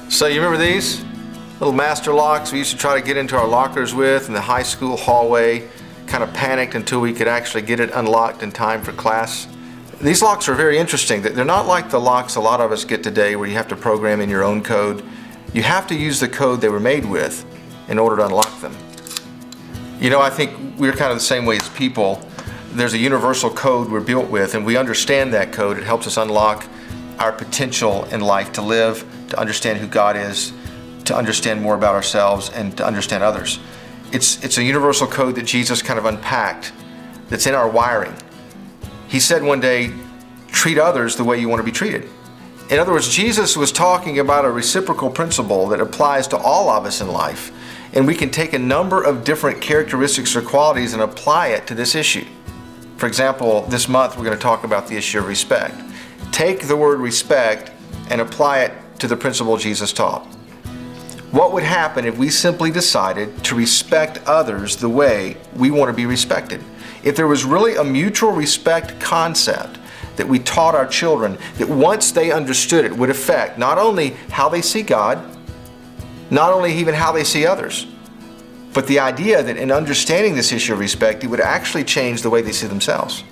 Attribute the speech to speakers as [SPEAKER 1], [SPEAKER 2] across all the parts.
[SPEAKER 1] So you remember these little master locks we used to try to get into our lockers with in the high school hallway? Kind of panicked until we could actually get it unlocked in time for class. These locks are very interesting. They're not like the locks a lot of us get today where you have to program in your own code. You have to use the code they were made with in order to unlock them. You know, I think we're kind of the same way as people. There's a universal code we're built with, and we understand that code. It helps us unlock our potential in life to live, to understand who God is, to understand more about ourselves, and to understand others. It's a universal code that Jesus kind of unpacked that's in our wiring. He said one day, treat others the way you want to be treated. In other words, Jesus was talking about a reciprocal principle that applies to all of us in life, and we can take a number of different characteristics or qualities and apply it to this issue. For example, this month we're going to talk about the issue of respect. Take the word respect and apply it to the principle Jesus taught. What would happen if we simply decided to respect others the way we want to be respected? If there was really a mutual respect concept that we taught our children, that once they understood it would affect not only how they see God, not only even how they see others, but the idea that in understanding this issue of respect, it would actually change the way they see themselves.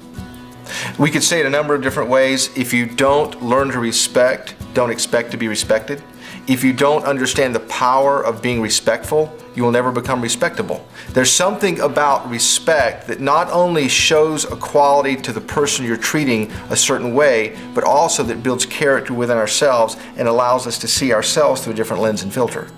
[SPEAKER 1] We could say it a number of different ways. If you don't learn to respect, don't expect to be respected. If you don't understand the power of being respectful, you will never become respectable. There's something about respect that not only shows a quality to the person you're treating a certain way, but also that builds character within ourselves and allows us to see ourselves through a different lens and filter.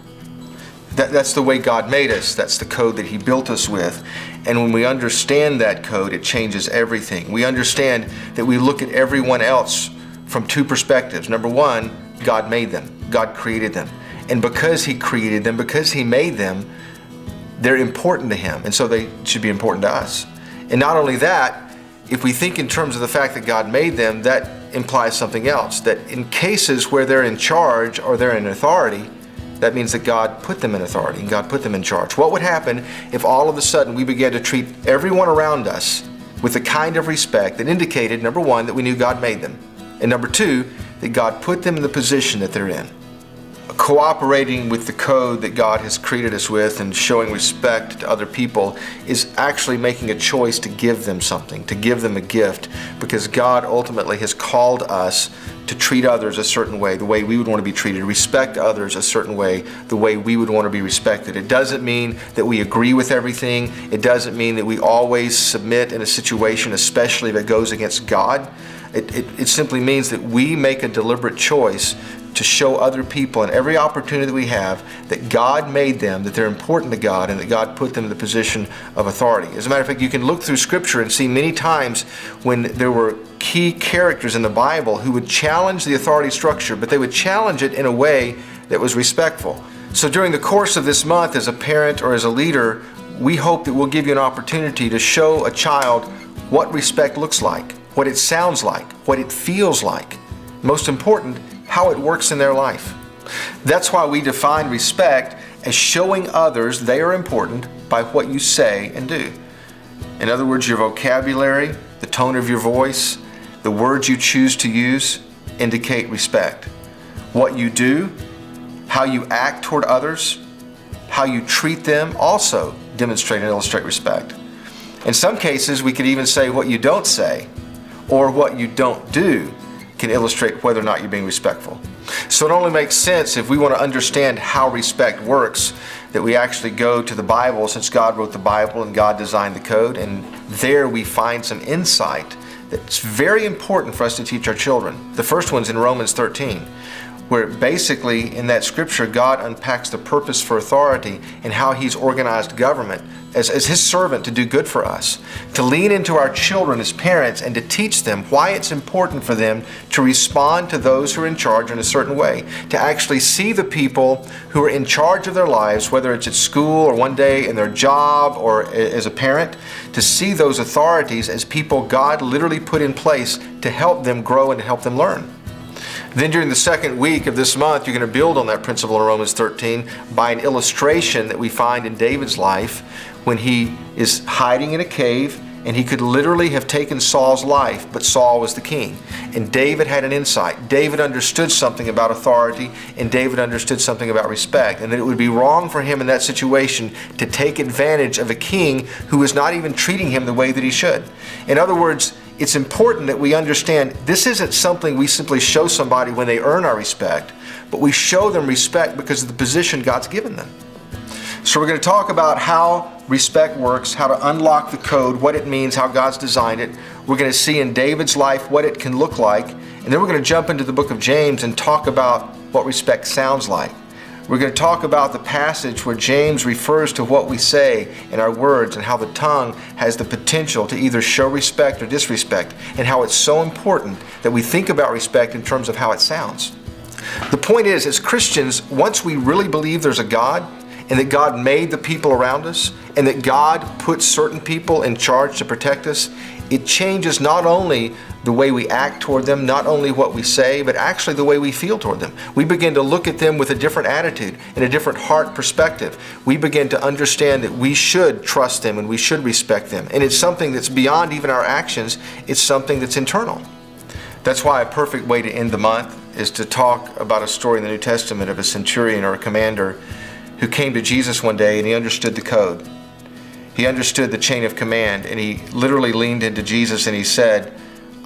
[SPEAKER 1] That's the way God made us. That's the code that He built us with. And when we understand that code, it changes everything. We understand that we look at everyone else from two perspectives. Number one, God made them. God created them. And because He created them, because He made them, they're important to Him. And so they should be important to us. And not only that, if we think in terms of the fact that God made them, that implies something else. That in cases where they're in charge or they're in authority, that means that God put them in authority and God put them in charge. What would happen if all of a sudden we began to treat everyone around us with the kind of respect that indicated, number one, that we knew God made them, and number two, that God put them in the position that they're in? Cooperating with the code that God has created us with and showing respect to other people is actually making a choice to give them something, to give them a gift, because God ultimately has called us to treat others a certain way, the way we would want to be treated, respect others a certain way, the way we would want to be respected. It doesn't mean that we agree with everything. It doesn't mean that we always submit in a situation, especially if it goes against God. It simply means that we make a deliberate choice to show other people in every opportunity that we have that God made them, that they're important to God, and that God put them in the position of authority. As a matter of fact, you can look through Scripture and see many times when there were key characters in the Bible who would challenge the authority structure, but they would challenge it in a way that was respectful. So during the course of this month, as a parent or as a leader, we hope that we'll give you an opportunity to show a child what respect looks like, what it sounds like, what it feels like. Most important, how it works in their life. That's why we define respect as showing others they are important by what you say and do. In other words, your vocabulary, the tone of your voice, the words you choose to use indicate respect. What you do, how you act toward others, how you treat them also demonstrate and illustrate respect. In some cases, we could even say what you don't say or what you don't do can illustrate whether or not you're being respectful. So it only makes sense if we want to understand how respect works that we actually go to the Bible, since God wrote the Bible and God designed the code, and there we find some insight that's very important for us to teach our children. The first one's in Romans 13, where basically in that scripture God unpacks the purpose for authority and how He's organized government as His servant to do good for us, to lean into our children as parents and to teach them why it's important for them to respond to those who are in charge in a certain way, to actually see the people who are in charge of their lives, whether it's at school or one day in their job or as a parent, to see those authorities as people God literally put in place to help them grow and to help them learn. Then during the second week of this month, you're going to build on that principle in Romans 13 by an illustration that we find in David's life when he is hiding in a cave and he could literally have taken Saul's life, but Saul was the king. And David had an insight. David understood something about authority, and David understood something about respect, and that it would be wrong for him in that situation to take advantage of a king who was not even treating him the way that he should. In other words, it's important that we understand this isn't something we simply show somebody when they earn our respect, but we show them respect because of the position God's given them. So we're going to talk about how respect works, how to unlock the code, what it means, how God's designed it. We're going to see in David's life what it can look like. And then we're going to jump into the book of James and talk about what respect sounds like. We're going to talk about the passage where James refers to what we say in our words and how the tongue has the potential to either show respect or disrespect, and how it's so important that we think about respect in terms of how it sounds. The point is, as Christians, once we really believe there's a God, and that God made the people around us, and that God put certain people in charge to protect us, it changes not only the way we act toward them, not only what we say, but actually the way we feel toward them. We begin to look at them with a different attitude and a different heart perspective. We begin to understand that we should trust them and we should respect them. And it's something that's beyond even our actions. It's something that's internal. That's why a perfect way to end the month is to talk about a story in the New Testament of a centurion or a commander who came to Jesus one day and he understood the code. He understood the chain of command, and he literally leaned into Jesus and he said,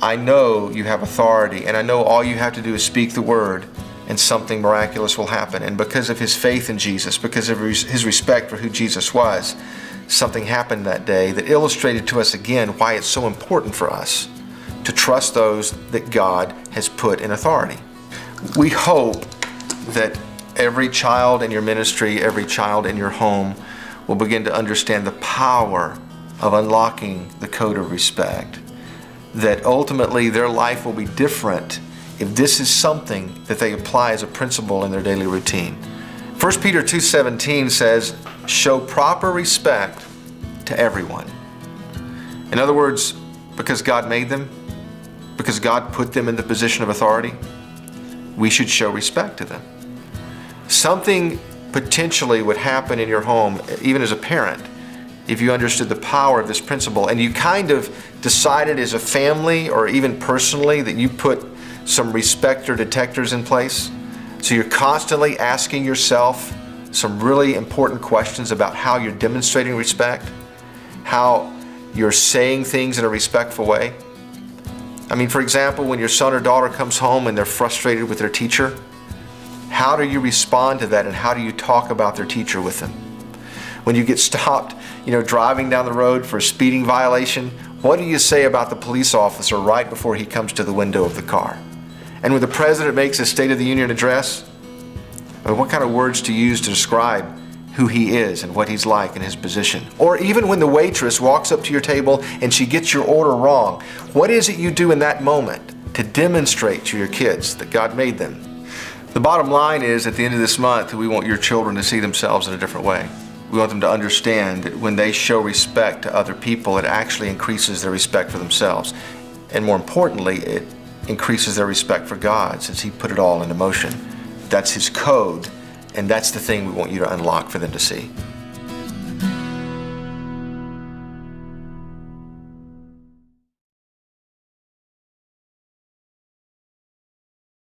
[SPEAKER 1] I know you have authority, and I know all you have to do is speak the word and something miraculous will happen. And because of his faith in Jesus, because of his respect for who Jesus was, something happened that day that illustrated to us again why it's so important for us to trust those that God has put in authority. We hope that every child in your ministry, every child in your home will begin to understand the power of unlocking the code of respect. That ultimately their life will be different if this is something that they apply as a principle in their daily routine. 1 Peter 2:17 says, show proper respect to everyone. In other words, because God made them, because God put them in the position of authority, we should show respect to them. Something potentially would happen in your home, even as a parent, if you understood the power of this principle and you kind of decided as a family or even personally that you put some respecter detectors in place. So you're constantly asking yourself some really important questions about how you're demonstrating respect, how you're saying things in a respectful way. I mean, for example, when your son or daughter comes home and they're frustrated with their teacher, how do you respond to that, and how do you talk about their teacher with them? When you get stopped, driving down the road for a speeding violation, what do you say about the police officer right before he comes to the window of the car? And when the president makes his State of the Union address, what kind of words to use to describe who he is and what he's like in his position? Or even when the waitress walks up to your table and she gets your order wrong, what is it you do in that moment to demonstrate to your kids that God made them? The bottom line is, at the end of this month, we want your children to see themselves in a different way. We want them to understand that when they show respect to other people, it actually increases their respect for themselves. And more importantly, it increases their respect for God, since He put it all into motion. That's His code, and that's the thing we want you to unlock for them to see.